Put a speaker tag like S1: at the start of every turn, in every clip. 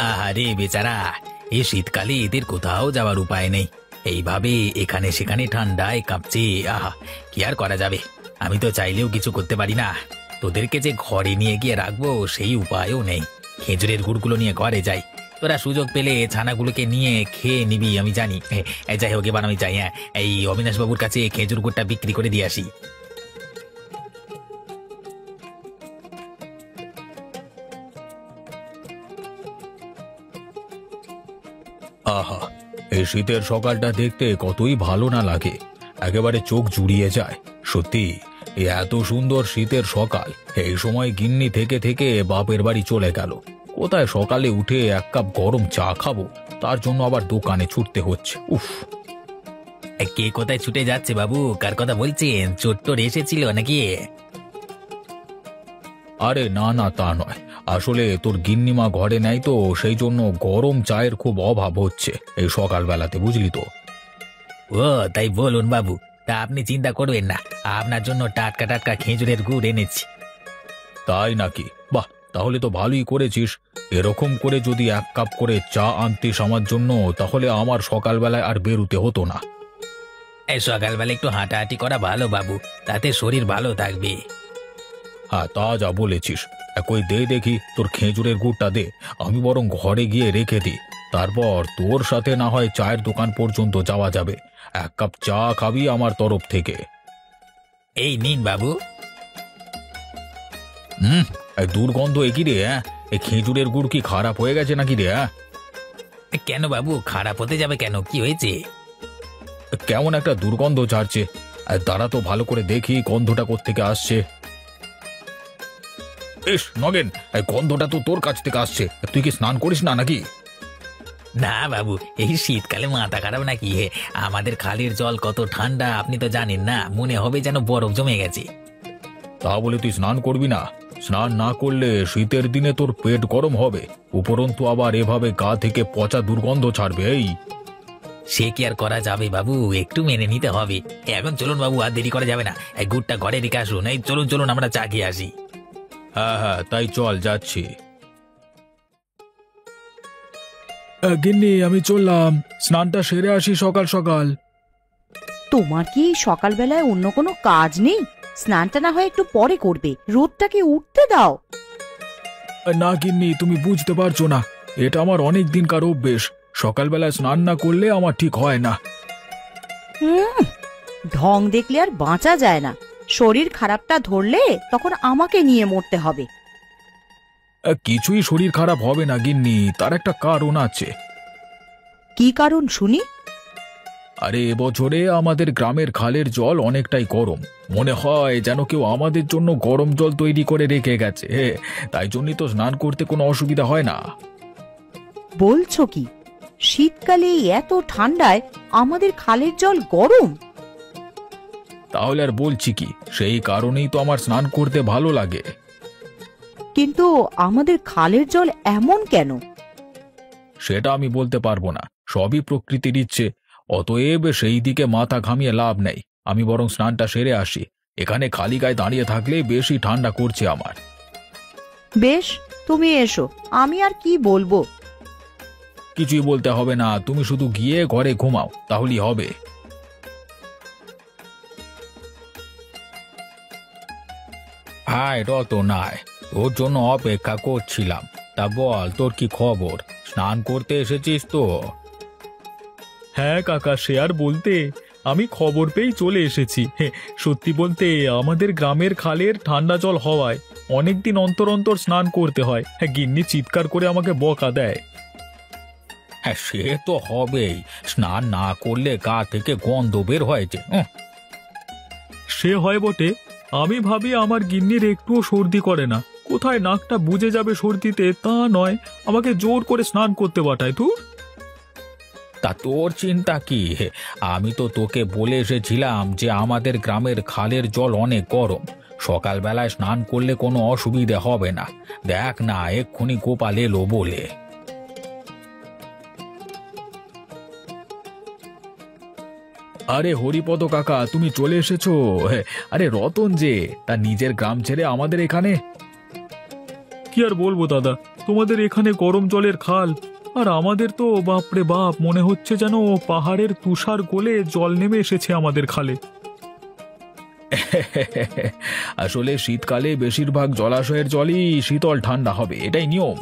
S1: আহারে বেচারা, এই শীতকালে এদের কোথাও যাওয়ার উপায় নেই। এইভাবে এখানে সেখানে ঠান্ডায় কাঁপছে। আহা, কি আর করা যাবে? আমি তো চাইলেও কিছু করতে পারি না। তোদেরকে যে ঘরে নিয়ে গিয়ে রাখবো সেই উপায়ও নেই। খেজুরের গুড়গুলো নিয়ে ঘরে যাই, তোরা সুযোগ পেলে ছানাগুলোকে নিয়ে খেয়ে নিবি আমি জানি। যাই হোক, এবার আমি চাই, হ্যাঁ, এই অবিনাশ বাবুর কাছে খেজুর গুড়টা বিক্রি করে দিয়ে আসি।
S2: আহা, এই শীতের সকালটা দেখতে কতই ভালো না লাগে, একেবারে চোখ জুড়িয়ে যায়। সত্যি, এই এত সুন্দর শীতের সকাল, এই সময় গিন্নি থেকে থেকে বাপের বাড়ি চলে গেল। কোথায় সকালে উঠে এক কাপ গরম চা খাবো, তার জন্য আবার দোকানে ছুটতে হচ্ছে। উফ!
S1: কে কোথায় ছুটে যাচ্ছে বাবু? কার কথা বলছেন? চোট্টর এসেছিল নাকি?
S2: আরে না না, তা নয়। আসলে তোর গিন্নিমা ঘরে নেই তো, সেই জন্য গরম চায়ের খুব অভাব হচ্ছে এই সকালবেলাতে, বুঝলি তো।
S1: ও তাই বলুন বাবু, তা আপনি চিন্তা করবেন না, আপনার জন্য টাটকা টাটকা খেজুরের গুড় এনেছি।
S2: তাই নাকি? বাহ, তাহলে তো ভালোই করেছিস। এরকম করে যদি এক কাপ করে চা আনতিস আমার জন্য, তাহলে আমার সকালবেলায় আর বেরুতে হতো না।
S1: এই সকালবেলা একটু হাঁটাহাঁটি করা ভালো বাবু, তাতে শরীর ভালো থাকবে।
S2: হ্যাঁ, তা যা বলেছিস। কই দে দেখি তোর খেজুরের গুড়টা দে, আমি বরং ঘরে গিয়ে রেখে দিই। তারপর তোর সাথে না হয় চায়ের দোকান পর্যন্ত যাওয়া যাবে। এক কাপ চা খাবি আমার তরফ থেকে।
S1: এই নিন বাবু।
S2: এই দুর্গন্ধ একই রে! হ্যাঁ, এই খেজুরের গুড় কি খারাপ হয়ে গেছে নাকি রে? হ্যাঁ,
S1: কেন বাবু, খারাপ হতে যাবে কেন? কি হয়েছে?
S2: কেমন একটা দুর্গন্ধ ছাড়ছে। আর দাঁড়া তো ভালো করে দেখি গন্ধটা কোত্থেকে আসছে। ইস নগেন, এই গন্ধটা তো তোর কাছ থেকে আসছে। তুই কি স্নান করিস না নাকি?
S1: না বাবু, এই শীতকালে মাথা খারাপ নাকি? আমাদের খালের জল কত ঠান্ডা আপনি তো জানেন না, মনে হবে যেন বরফ জমে গেছে।
S2: তা বলে তুই স্নান করবি না? স্নান না করলে শীতের দিনে তোর পেট গরম হবে, উপরন্তু আবার এভাবে গা থেকে পচা দুর্গন্ধ ছাড়বে। এই
S1: সে কি আর করা যাবে বাবু, একটু মেনে নিতে হবে। এখন চলুন বাবু, আর দেরি করা যাবে না। এই গুড়টা ঘরে রেখে আসুন। এই চলুন চলুন, আমরা চা খেয়ে আসি।
S2: হ্যাঁ হ্যাঁ, তাই চল, যাচ্ছি। গিন্নি, আমি চললাম, স্নানটা সেরে আসি সকাল সকাল।
S3: তোমার কি এই সকালবেলায় অন্য কোনো কাজ নেই? স্নানটা না হয় একটু পরে করবে, রোদটাকে উঠতে দাও।
S2: না গিন্নি, তুমি বুঝতে পারছো না, এটা আমার অনেক দিনকার অভ্যেস। সকালবেলায় স্নান না করলে আমার ঠিক হয় না।
S3: ঢং দেখলে আর বাঁচা যায় না। শরীর খারাপটা ধরলে তখন আমাকে নিয়ে মরতে হবে।
S2: কিছুই শরীর খারাপ হবে না গিন্নি, তার একটা কারণ আছে।
S3: কি কারণ শুনি?
S2: আরে এবছরে আমাদের গ্রামের খালের জল অনেকটাই গরম। মনে হয় যেন কেউ আমাদের জন্য গরম জল তৈরি করে রেখে গেছে। তাই জন্যই তো স্নান করতে কোনো অসুবিধা হয় না।
S3: বলছো কি? শীতকালে এত ঠান্ডায় আমাদের খালের জল গরম?
S2: তাহলে আর বলছি কি, সেই কারণেই তো আমার স্নান করতে ভালো লাগে।
S3: কিন্তু আমাদের খালের জল এমন কেন?
S2: সেটা আমি বলতে পারবো না, সবই প্রকৃতির ইচ্ছে। অতএব সেই দিকে মাথা ঘামিয়ে লাভ নেই। আমি বরং স্নানটা সেরে আসি। এখানে খালি গায়ে দাঁড়িয়ে থাকলে বেশি ঠান্ডা করছে আমার।
S3: বেশ, তুমি এসো, আমি আর কি বলবো।
S2: কিছুই বলতে হবে না, তুমি শুধু গিয়ে ঘরে ঘুমাও, তাহলেই হবে। হাই রতন, আয়, তোর জন্য অপেক্ষা করছিলাম। তা বল, তোর কি খবর? স্নান করতে এসেছিস তো?
S4: হ্যাঁ কাকা, সে আর বলতে, আমি খবর পেয়েই চলে এসেছি। সত্যি বলতে, আমাদের গ্রামের খালের ঠান্ডা জল হওয়ায় অনেকদিন অন্তর অন্তর স্নান করতে হয়। গিন্নি চিৎকার করে আমাকে বকা দেয়।
S2: হ্যাঁ, সে তো হবেই। স্নান না করলে গা থেকে গন্ধ বের হয়েছে।
S4: সে হয় বটে। আমি ভাবি আমার গিন্নির একটুও সর্দি করে না। কোথায় নাকটা বুজে যাবে সর্দিতে, তা নয়, আমাকে জোর করে স্নান করতে পাঠায়। তুই
S2: তা তোর চিন্তা কি? আমি তো তোকে বলে এসেছিলাম যে আমাদের গ্রামের খালের জল অনেক গরম, সকালবেলায় স্নান করলে কোনো অসুবিধে হবে না। দেখ না, এক্ষুনি গোপাল এলো বলে। আরে হরিপদ কাকা, তুমি চলে এসেছো? আরে রতন যে, তা নিজের গ্রাম ছেড়ে আমাদের এখানে।
S4: কি আর বলবো দাদা, তোমাদের এখানে গরম জলের খাল, আর আমাদের তো বাপরে বাপ, মনে হচ্ছে যেন পাহাড়ের তুষার গলে জল নেমে এসেছে আমাদের খালে।
S2: আসলে শীতকালে বেশিরভাগ জলাশয়ের জলই শীতল ঠান্ডা হবে, এটাই নিয়ম।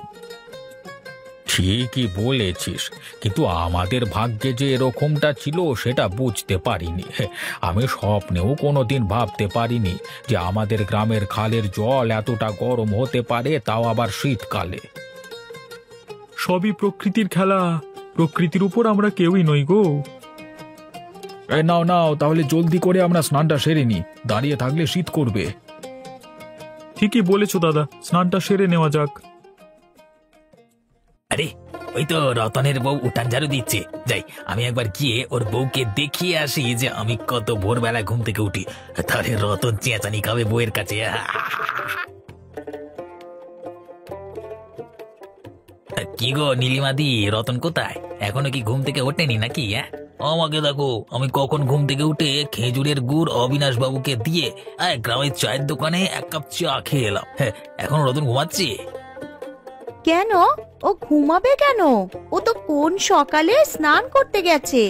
S2: ঠিকই বলেছিস, কিন্তু আমাদের ভাগ্যে যে এরকমটা ছিল সেটা বুঝতে পারিনি। আমি স্বপ্নেও কোনোদিন ভাবতে পারিনি যে আমাদের গ্রামের খালের জল এতটা গরম হতে পারে, তাও আবার শীতকালে।
S4: সবই প্রকৃতির খেলা, প্রকৃতির উপর আমরা কেউই নই গো।
S2: নাও নাও, তাহলে জলদি করে আমরা স্নানটা সেরে নি, দাঁড়িয়ে থাকলে শীত করবে।
S4: ঠিকই বলেছো দাদা, স্নানটা সেরে নেওয়া যাক।
S1: আরে ওই তো রতনের বউ উঠান ঝাড়ু দিচ্ছে, যাই আমি একবার গিয়ে ওর বউকে দেখিয়ে আসি যে আমি কত ভোরবেলা ঘুম থেকে উঠি, তাহলে রতন চেঁচানি খাবে বউয়ের কাছে। কি গো নীলিমাদি, রতন কোথায়? এখনো কি ঘুম থেকে ওঠেনি নাকি? আমাকে দেখো, আমি কখন ঘুম থেকে উঠে খেজুরের গুড় অবিনাশ বাবুকে দিয়ে গ্রামের চায়ের দোকানে এক কাপ চা খেয়ে এলাম। হ্যাঁ, এখন রতন ঘুমাচ্ছে।
S3: কেন? ও ঘুমাবে কেন? ও তো কোন সকালে স্নান করতে গেছে।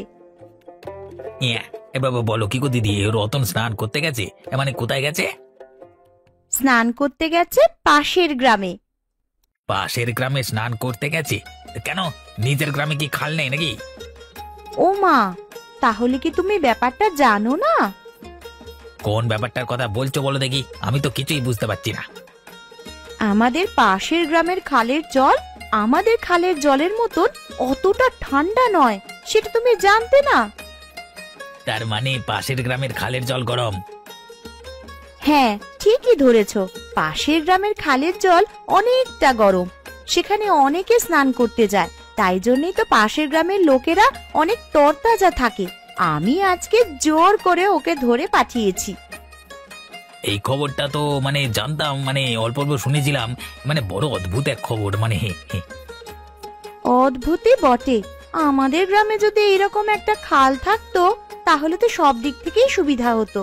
S1: বাবা বলো কি গো দিদি, রতন স্নান করতে গেছে? মানে কোথায় গেছে?
S3: স্নান করতে গেছে পাশের গ্রামে।
S1: পাশের গ্রামে স্নান করতে গেছে? কেন, নিজের গ্রামে কি খাল নেই নাকি?
S3: ও মা, তাহলে কি তুমি ব্যাপারটা জানো না?
S1: কোন ব্যাপারটার কথা বলছো বলো দেখি, আমি তো কিছুই বুঝতে পারছি না।
S3: আমাদের পাশের গ্রামের খালের জল আমাদের খালের জলের মতন অতটা ঠান্ডা নয়, সেটা তুমি জানতে না?
S1: তার মানে পাশের গ্রামের খালের জল গরম?
S3: হ্যাঁ, ঠিকই ধরেছ। পাশের গ্রামের খালের জল অনেকটা গরম, সেখানে অনেকে স্নান করতে যায়, তাই জন্যই তো পাশের গ্রামের লোকেরা অনেক তরতাজা থাকে। আমি আজকে জোর করে ওকে ধরে পাঠিয়েছি।
S1: এই খবরটা তো মানে জানতাম, মানে অল্প অল্প শুনেছিলাম, মানে বড় অদ্ভুত এক খবর। মানে
S3: অদ্ভুতই বটে। আমাদের গ্রামে যদি এরকম একটা খাল থাকতো তাহলে তো সব দিক থেকেই সুবিধা হতো।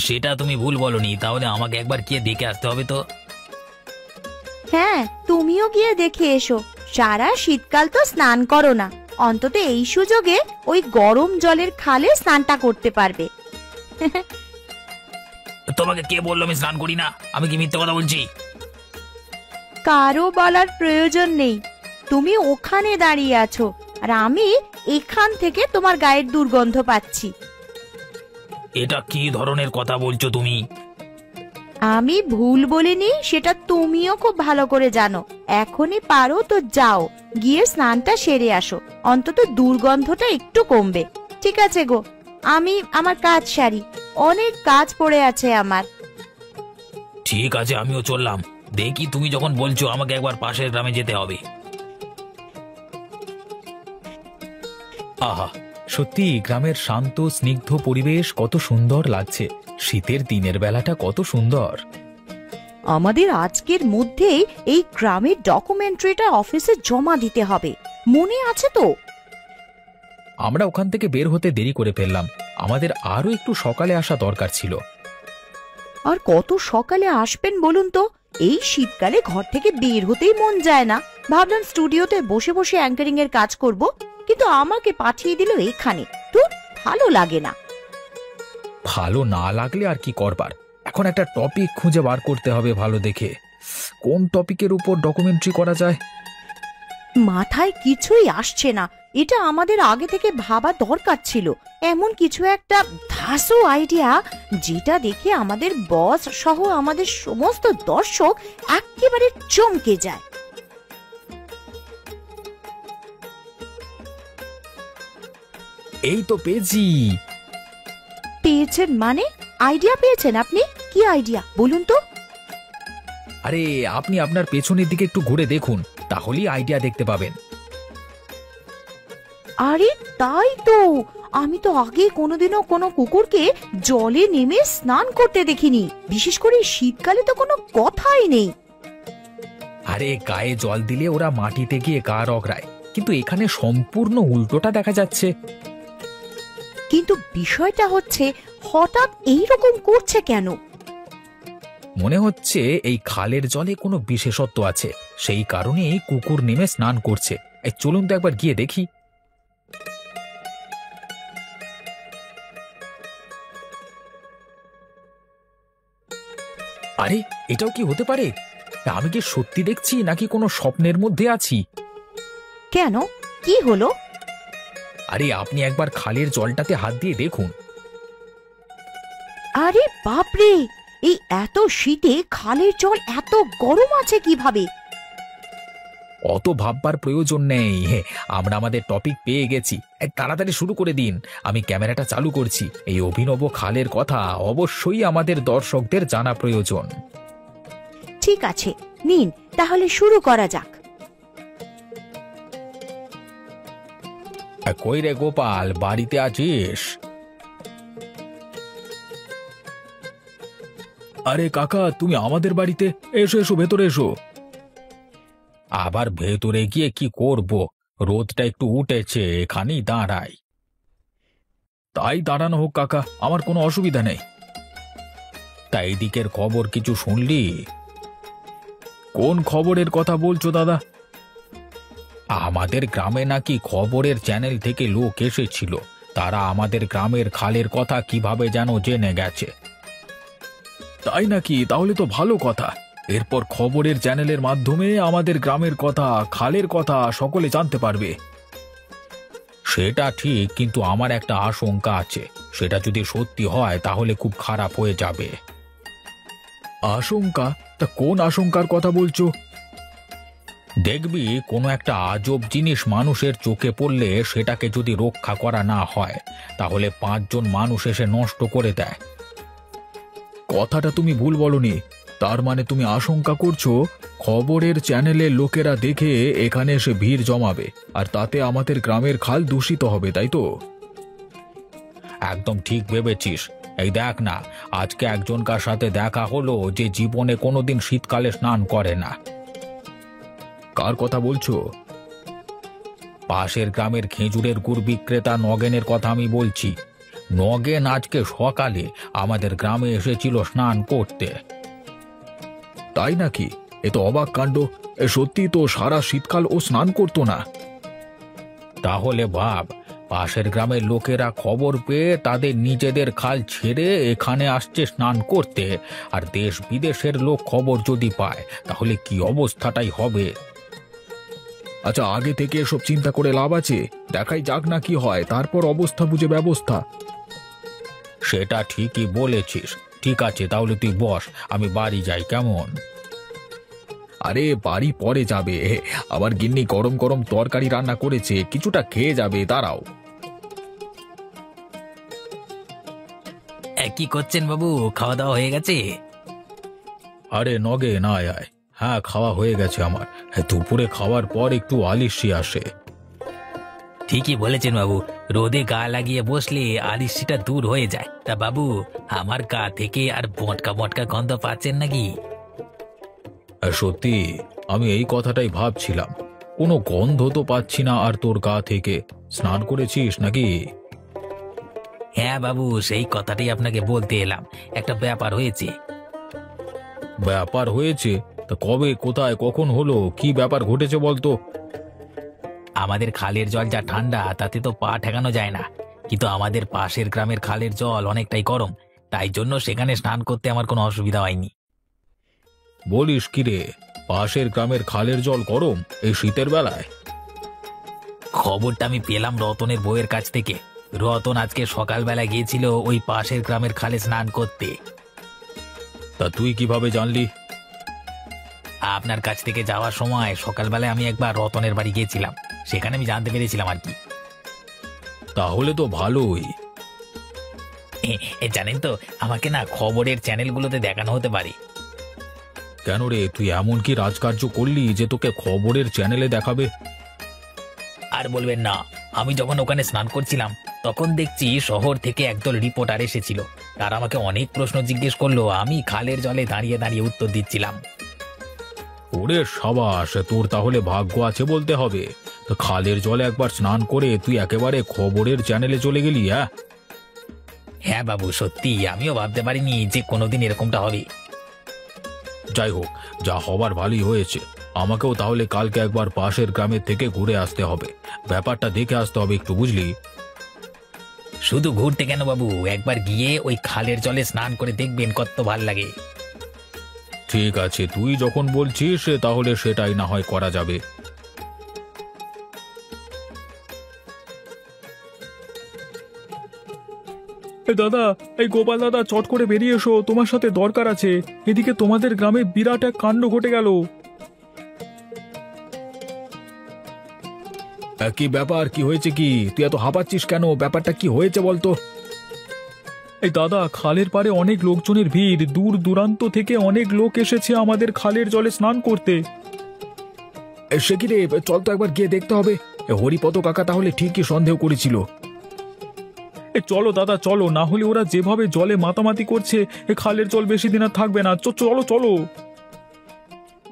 S1: সেটা তুমি ভুল বলনি, তাহলে আমাকে একবার গিয়ে দেখে আসতে হবে তো।
S3: হ্যাঁ, তুমিও গিয়ে দেখে এসো। সারা শীতকাল তো স্নান করো না, অন্তত এই সুযোগে ওই গরম জলের খালে স্নানটা করতে পারবে।
S1: তোমাকে কে বললো আমি স্নান করি না? আমি কি মিথ্যে কথা বলছি?
S3: কারো বলার প্রয়োজন নেই। তুমি ওখানে দাঁড়িয়ে আছো আর আমি এখান থেকে তোমার গায়ের দুর্গন্ধ পাচ্ছি।
S1: এটা কি ধরনের কথা বলছো তুমি?
S3: আমি ভুল বলিনি, সেটা তুমিও খুব ভালো করে জানো। এখনই পারো তো যাও, গিয়ে স্নানটা সেরে আসো, অন্তত দুর্গন্ধটা একটু কমবে। ঠিক আছে গো, আমি আমার কাজ সারি, অনেক কাজ পড়ে আছে আমার।
S1: ঠিক আছে, আমিও চললাম। দেখি, তুমি যখন বলছো আমাকে একবার পাশের গ্রামে যেতে হবে।
S2: আহা, সত্যি গ্রামের শান্ত স্নিগ্ধ পরিবেশ কত সুন্দর লাগছে। শীতের দিনের বেলাটা কত সুন্দর।
S3: আমাদের আজকের মধ্যেই এই গ্রামের ডকুমেন্টারিটা অফিসে জমা দিতে হবে, মনে আছে তো?
S2: আমরা ওখান থেকে বের হতে দেরি করে ফেললাম, আমাদের আরো একটু সকালে আসা দরকার ছিল।
S3: আর কত সকালে আসবেন বলুন তো? এই শীতকালে ঘর থেকে বের হতেই মন যায় না। ভাবলাম স্টুডিওতে বসে বসে অ্যাঙ্কারিং এর কাজ করব, কিন্তু আমাকে পাঠিয়ে দিল এখানে। তো ভালো লাগে না।
S2: ভালো না লাগলে আর কি করবার, এখন একটা টপিক খুঁজে বার করতে হবে ভালো দেখে। কোন টপিকের উপর ডকুমেন্টারি করা যায়?
S3: মাথায় কিছুই আসছে না। এটা আমাদের আগে থেকে ভাবা দরকার ছিল, এমন কিছু একটা ধাসু আইডিয়া যেটা দেখে আমাদের বস সহ আমাদের সমস্ত দর্শক একেবারে চমকে যায়।
S2: এই তো পেয়েছি।
S3: পেয়েছেন মানে? আইডিয়া পেয়েছেন আপনি? কি আইডিয়া বলুন তো?
S2: আরে আপনি আপনার পেছনের দিকে একটু ঘুরে দেখুন, তাহলেই আইডিয়া দেখতে পাবেন।
S3: আরে তাই তো, আমি তো আগে কোনোদিনও কোনো কুকুরকে জলে নেমে স্নান করতে দেখিনি, বিশেষ করে শীতকালে তো কোনো কথাই নেই।
S2: আরে গায়ে জল দিলে ওরা মাটিতে গিয়ে গা রগড়ায়, কিন্তু এখানে সম্পূর্ণ উল্টোটা দেখা যাচ্ছে।
S3: কিন্তু বিষয়টা হচ্ছে হঠাৎ এইরকম করছে কেন?
S1: মনে হচ্ছে এই খালের জলে কোনো বিশেষত্ব আছে, সেই কারণেই কুকুর নেমে স্নান করছে। এই চলুন তো একবার গিয়ে দেখি। আরে, এটাও কি হতে পারে? আমি কি সত্যি দেখছি নাকি কোনো স্বপ্নের মধ্যে আছি?
S3: কেন, কি হলো?
S1: আরে, আপনি একবার খালের জলটাতে হাত দিয়ে দেখুন।
S3: আরে বাপরে, এই এত শীতে খালের জল এত গরম আছে কিভাবে?
S1: অত ভাববার প্রয়োজন নেই, আমরা আমাদের টপিক পেয়ে গেছি। তাড়াতাড়ি শুরু করে দিন, আমি ক্যামেরাটা চালু করছি। এই অভিনব খালের কথা অবশ্যই আমাদের দর্শকদের জানা প্রয়োজন।
S3: ঠিক আছে, নিন তাহলে শুরু করা যাক।
S1: কই রে গোপাল, বাড়িতে আছিস?
S2: আরে কাকা, তুমি আমাদের বাড়িতে? এসো এসো, ভেতরে এসো।
S1: আবার ভেতরে গিয়ে কি করব? রোদটা একটু উঠেছে, এখানেই দাঁড়াই।
S2: তাই দাঁড়ানো হোক কাকা, আমার কোনো অসুবিধা নেই।
S1: তা এই দিকের খবর কিছু শুনলি?
S2: কোন খবরের কথা বলছো দাদা?
S1: আমাদের গ্রামে নাকি খবরের চ্যানেল থেকে লোক এসেছিল, তারা আমাদের গ্রামের খালের কথা কিভাবে যেন জেনে গেছে।
S2: তাই নাকি? তাহলে তো ভালো কথা। এরপর খবরের চ্যানেলের মাধ্যমে আমাদের গ্রামের কথা, খালের কথা সকলে জানতে পারবে।
S1: সেটা ঠিক, কিন্তু আমার একটা আশঙ্কা আছে। সেটা যদি সত্যি হয় তাহলে খুব খারাপ হয়ে যাবে।
S2: আশঙ্কা? তা কোন আশঙ্কার কথা বলছো?
S1: দেখবি, কোনো একটা আজব জিনিস মানুষের চোখে পড়লে সেটাকে যদি রক্ষা করা না হয়, তাহলে 5 জন মানুষ এসে নষ্ট করে দেয়।
S2: কথাটা তুমি ভুল বলনি। তার মানে তুমি আশঙ্কা করছো খবরের চ্যানেলের লোকেরা দেখে এখানে এসে ভিড় জমাবে, আর তাতে আমাদের গ্রামের খাল দূষিত হবে, তাই তো?
S1: একদম ঠিক ভেবেছিস। এই দেখ না, আজকে একজনকার সাথে দেখা হলো যে জীবনে কোনোদিন শীতকালে স্নান করে না।
S2: কার কথা বলছো?
S1: পাশের গ্রামের খেজুরের গুড় বিক্রেতা নগেনের কথা আমি বলছি। নগেন আজকে সকালে আমাদের গ্রামে এসেছিল স্নান করতে।
S2: তাই নাকি? এ তো অবাক কাণ্ড। সত্যি তো সারা শীতকাল ও স্নান করতো না।
S1: তাহলে ভাব, পাশের গ্রামের লোকেরা খবর পেয়ে তাদের নিজেদের খাল ছেড়ে এখানে আসছে স্নান করতে, আর দেশ বিদেশের লোক খবর যদি পায় তাহলে কি অবস্থাটাই হবে।
S2: আচ্ছা, আগে থেকে এসব চিন্তা করে লাভ আছে? দেখাই যাক না কি হয়, তারপর অবস্থা বুঝে ব্যবস্থা।
S1: সেটা ঠিকই বলেছিস। ঠিক আছে, তাহলে তুই বস, আমি বাড়ি যাই, কেমন?
S2: আরে বাড়ি পরে যাবে, আবার গিন্নি গরম গরম তরকারি রান্না করেছে, কিছুটা খেয়ে যাবে, দাঁড়াও।
S1: কি করছেন বাবু, খাওয়া দাওয়া হয়ে গেছে?
S2: আরে নগেন, আয় আয়। হ্যাঁ, খাওয়া হয়ে গেছে আমার। দুপুরে খাওয়ার পর একটু আলিশি আসে।
S1: ঠিকই বলেছেন বাবু, রোদে গা লাগিয়ে বসলে আলিশিটা দূর হয়ে যায়। তা বাবু, আমার গা থেকে আর বটকা বটকা গন্ধ পাচ্ছেন নাকি?
S2: সত্যি, আমি এই কথাটাই ভাবছিলাম। কোনো গন্ধ তো পাচ্ছি না আর তোর গা থেকে। স্নান করেছিস নাকি?
S1: হ্যাঁ বাবু, সেই কথাটাই আপনাকে বলতে এলাম। একটা ব্যাপার হয়েছে।
S2: ব্যাপার হয়েছে? তা কবে, কোথায়, কখন হলো? কি ব্যাপার ঘটেছে বলতো?
S1: আমাদের খালের জল যা ঠান্ডা, তাতে তো পা ঠেকানো যায় না। কিন্তু আমাদের পাশের গ্রামের খালের জল অনেকটাই গরম, তাই জন্য সেখানে স্নান করতে আমার কোনো অসুবিধা হয়নি।
S2: বলিস কি রে, পাশের গ্রামের খালের জল গরম এই শীতের বেলায়?
S1: খবরটা আমি পেলাম রতনের বউয়ের কাছ থেকে। রতন আজকে সকালবেলা গিয়েছিল ওই পাশের গ্রামের খালে স্নান করতে।
S2: তা তুই কিভাবে জানলি?
S1: আপনার কাছ থেকে যাওয়ার সময় সকালবেলায় আমি একবার রতনের বাড়ি গিয়েছিলাম, সেখানে আমি জানতে পেরেছিলাম আর কি।
S2: তাহলে তো ভালোই।
S1: জানেন তো, আমাকে না খবরের চ্যানেলগুলোতে দেখানো হতে পারে।
S2: কেন রে, তুই এমন কি রাজকার্য করলি যে তোকে খবরের চ্যানেলে দেখাবে?
S1: আর বলবেন না, আমি যখন ওখানে স্নান করছিলাম তখন দেখছি শহর থেকে একদল রিপোর্টার এসেছিল। তারা আমাকে অনেক প্রশ্ন জিজ্ঞেস করলো, আমি খালের জলে দাঁড়িয়ে দাঁড়িয়ে উত্তর দিচ্ছিলাম।
S2: ওরে সাবাস, তোর তাহলে ভাগ্য আছে বলতে হবে। তো খালের জলে একবার স্নান করে তুই একেবারে খবরের চ্যানেলে চলে গেলি।
S1: হ্যাঁ বাবু, সত্যি আমিও ভাবতে পারিনি যে কোনোদিন এরকমটা হবে।
S2: যাই হোক, যা হবার ভালোই হয়েছে। আমাকেও তাহলে কালকে একবার পাশের গ্রামের থেকে ঘুরে আসতে হবে, ব্যাপারটা দেখে আসতে হবে একটু, বুঝলি?
S1: শুধু ঘুরতে কেন বাবু, একবার গিয়ে ওই খালের জলে স্নান করে দেখবেন কত ভাল লাগে।
S2: ঠিক আছে, তুই যখন বলছিস তাহলে সেটাই না হয় করা যাবে।
S4: দাদা, এই গোপাল দাদা, চট করে বেরিয়ে এসো, তোমার সাথে দরকার আছে। এদিকে তোমাদের গ্রামে বিরাট এক কাণ্ড ঘটে গেল।
S2: কি ব্যাপার, কি হয়েছে? কি তুই এত হাঁপাচ্ছিস কেন? ব্যাপারটা কি হয়েছে বলতো?
S4: এই দাদা, খালের পাড়ে অনেক লোকজনের ভিড়, দূর দূরান্ত থেকে অনেক লোক এসেছে আমাদের খালের জলে স্নান করতে।
S2: সে কি রে, চল তো একবার গিয়ে দেখতে হবে। হরিপদ কাকা তাহলে ঠিকই সন্দেহ করেছিল।
S4: চলো দাদা চলো, না হলে ওরা যেভাবে জলে মাতামাতি করছে এ খালের জল বেশি দিন আর থাকবে না। চলো চলো।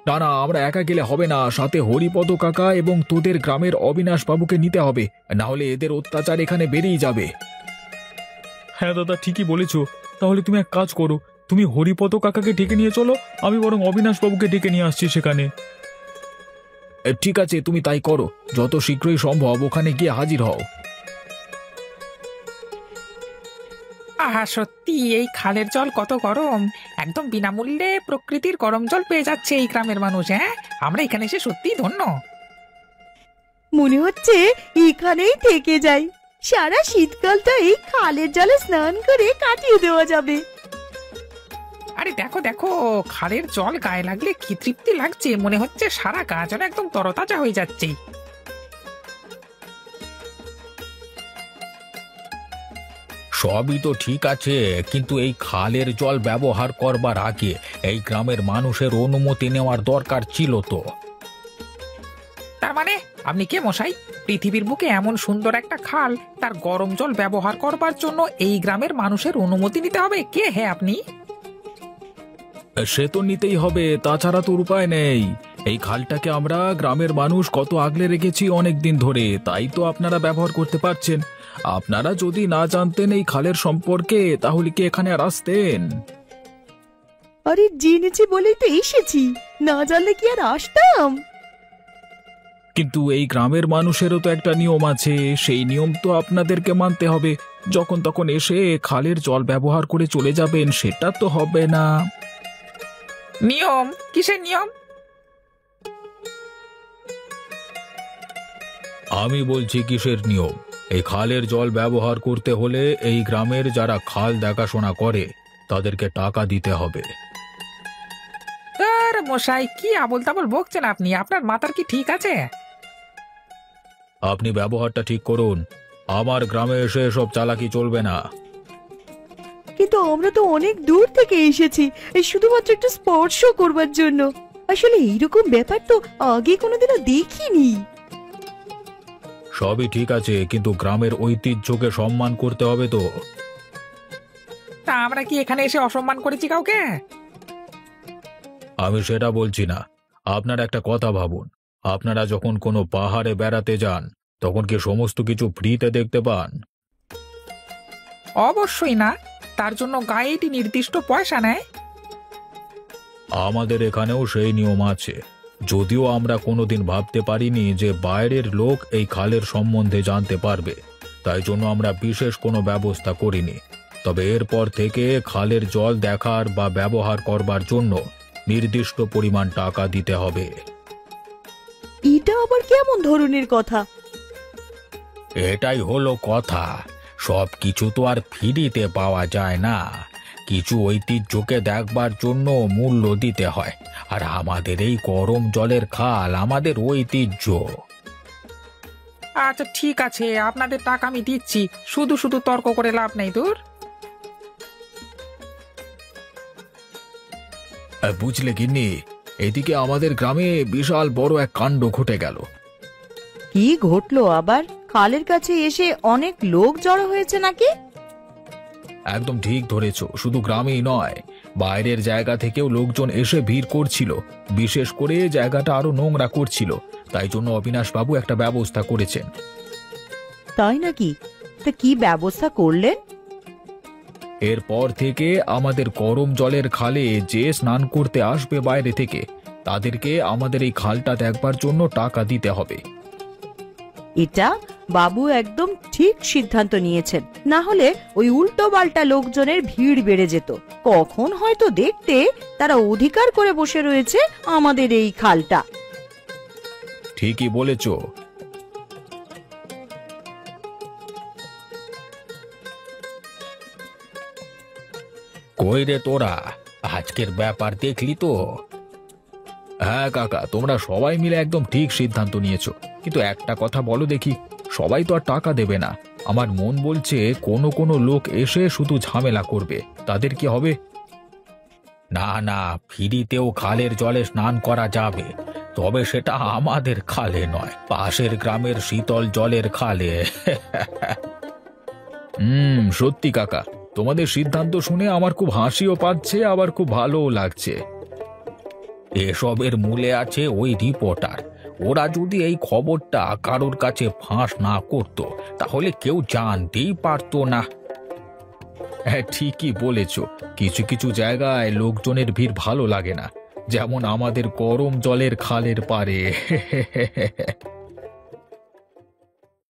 S2: না না, আমরা একা গেলে হবে না, সাথে হরিপদ কাকা এবং তোদের গ্রামের অবিনাশ বাবুকে নিতে হবে, না হলে এদের অত্যাচার এখানে বেরিয়ে যাবে।
S4: হ্যাঁ দাদা, ঠিকই বলেছো। তাহলে তুমি এক কাজ করো, তুমি হরিপদ কাকাকে ডেকে নিয়ে চলো, আমি বরং অবিনাশ বাবুকে ডেকে নিয়ে আসছি সেখানে।
S2: ঠিক আছে, তুমি তাই করো, যত শীঘ্রই সম্ভব ওখানে গিয়ে হাজির হও।
S5: আহা, সত্যি এই খালের জল কত গরম! একদম বিনামূল্যে প্রকৃতির গরম জল পেয়ে যাচ্ছে এই গ্রামের মানুষ। হ্যাঁ, আমরা এখানে এসে সত্যিই ধন্য।
S3: মনে হচ্ছে এখানেই থেকে যাই, সারা শীতকালটা এই খালের জলে স্নান করে কাটিয়ে দেওয়া যাবে।
S5: আরে দেখো দেখো, খালের জল গায়ে লাগলে কি তৃপ্তি লাগছে! মনে হচ্ছে সারা গা যেন একদম তরতাজা হয়ে যাচ্ছে।
S2: সবই তো ঠিক আছে, কিন্তু এই খালের জল ব্যবহার করবার আগে এই গ্রামের মানুষের অনুমতি নেওয়ার দরকার ছিল তো।
S5: তার মানে আপনি কে মশাই? পৃথিবীর বুকে এমন সুন্দর একটা খাল, তার গরম জল ব্যবহার করবার জন্য এই গ্রামের মানুষের অনুমতি নিতে হবে? কে হে আপনি?
S2: সে তো নিতেই হবে, তাছাড়া তো উপায় নেই। এই খালটাকে আমরা গ্রামের মানুষ কত আগলে রেখেছি অনেক দিন ধরে, তাই তো আপনারা ব্যবহার করতে পারছেন। আপনারা যদি না জানতেন এই খালের সম্পর্কে, তাহলে কি এখানে আর আসতেন?
S3: আরে জেনেছি বলেই তো এসেছি, না জানলে কি আর আসতাম?
S2: কিন্তু এই গ্রামের মানুষেরও তো একটা নিয়ম আছে, সেই নিয়ম তো আপনাদেরকে মানতে হবে। যখন তখন এসে খালের জল ব্যবহার করে চলে যাবেন, সেটা তো হবে না।
S5: নিয়ম? কিসের নিয়ম?
S2: আমি বলছি কিসের নিয়ম। এই খালের জল ব্যবহার করতে হলে এই গ্রামের যারা খাল দেখাশোনা করে তাদেরকে টাকা দিতে হবে।
S5: আরে মশাই, কি আবোল তাবোল বকছেন আপনি? আপনার মাথার কি ঠিক আছে?
S2: আপনি ব্যবহারটা ঠিক করুন, আমার গ্রামে এসে সব চালাকি চলবে না।
S3: কিন্তু আমরা তো অনেক দূর থেকে এসেছি এই শুধুমাত্র একটু স্পর্শ করবার জন্য। আসলে এইরকম ব্যাপার তো আগে কোনোদিনও দেখিনি।
S2: সবই ঠিক আছে, কিন্তু গ্রামের ঐতিহ্যকে সম্মান করতে হবে তো।
S5: তা আমরা কি এখানে এসে অসম্মান করেছি কাউকে?
S2: আমি সেটা বলছি না। আপনার একটা কথা ভাবুন, আপনারা যখন কোনো পাহাড়ে বেড়াতে যান তখন কি সমস্ত কিছু ফ্রিতে দেখতে পান?
S5: অবশ্যই না, তার জন্য গাইডই নির্দিষ্ট পয়সা নেয়।
S2: আমাদের এখানেও সেই নিয়ম আছে, যদিও আমরা কোনোদিন ভাবতে পারিনি যে বাইরের লোক এই খালের সম্বন্ধে জানতে পারবে, তাই জন্য আমরা বিশেষ কোনো ব্যবস্থা করিনি। তবে এরপর থেকে খালের জল দেখার বা ব্যবহার করবার জন্য নির্দিষ্ট পরিমাণ টাকা দিতে হবে।
S3: এটা আবার কেমন ধরনের কথা?
S2: এটাই হলো কথা, সব কিছু তো আর ফ্রিতে পাওয়া যায় না, কিছু ঐতিহ্যকে দেখবার জন্য মূল্য দিতে হয়। আর আমাদের এই গরম জলের খাল আমাদের ঐতিহ্য।
S5: আচ্ছা ঠিক আছে, আপনাদের টাকা আমি দিচ্ছি, শুধু শুধু তর্ক করে লাভ নেই। দূর।
S2: বুঝলে গিন্নি, এদিকে আমাদের গ্রামে বিশাল বড় এক কাণ্ড ঘটে গেল।
S3: কি ঘটলো আবার? খালের কাছে এসে অনেক লোক জড়ো হয়েছে নাকি?
S2: একদম ঠিক ধরেছ, শুধু গ্রামেই নয়, বাইরের জায়গা থেকেও লোকজন এসে ভিড় করছিল, বিশেষ করে জায়গাটা আরো নোংরা করছিল। তাই জন্য অবিনাশ বাবু একটা ব্যবস্থা করেছেন।
S3: তাই নাকি? তা কি ব্যবস্থা করলেন?
S2: এরপর থেকে আমাদের গরম জলের খালে যে স্নান করতে আসবে বাইরে থেকে তাদেরকে আমাদের এই খালটা দেখবার জন্য টাকা দিতে হবে।
S3: এটা বাবু একদম ঠিক সিদ্ধান্ত নিয়েছেন, না হলে ওই উল্টো পাল্টা লোকজনের ভিড় বেড়ে যেত। কখন হয়তো দেখতে তারা অধিকার করে বসে রয়েছে আমাদের এই খালটা।
S2: ঠিকই বলেছ।
S1: কই রে তোরা, আজকের ব্যাপার দেখলি তো?
S2: হ্যাঁ কাকা, তোমরা সবাই মিলে একদম ঠিক সিদ্ধান্ত নিয়েছো, কিন্তু একটা কথা বলো দেখি, সবাই তো আর টাকা দেবে না। আমার মন বলছে কোনো কোনো লোক এসে শুধু ঝামেলা করবে, তাদের কি হবে?
S1: না না, ফ্রিতেও খালের জলে স্নান করা যাবে, তবে সেটা আমাদের খালে নয়, পাশের গ্রামের শীতল জলের খালে।
S2: সত্যি কাকা, তোমাদের সিদ্ধান্ত শুনে আমার খুব হাসিও পাচ্ছে, আবার খুব ভালোও লাগছে।
S1: এসবের মূলে আছে ওই রিপোর্টার। ওরা যদি এই খবরটা কারোর কাছে ফাঁস না করত, তাহলে কেউ জানতেই পারতো না।
S2: হ্যাঁ, ঠিকই বলেছ। কিছু কিছু জায়গায় লোকজনের ভিড় ভালো লাগে না, যেমন আমাদের গরম জলের খালের পারে।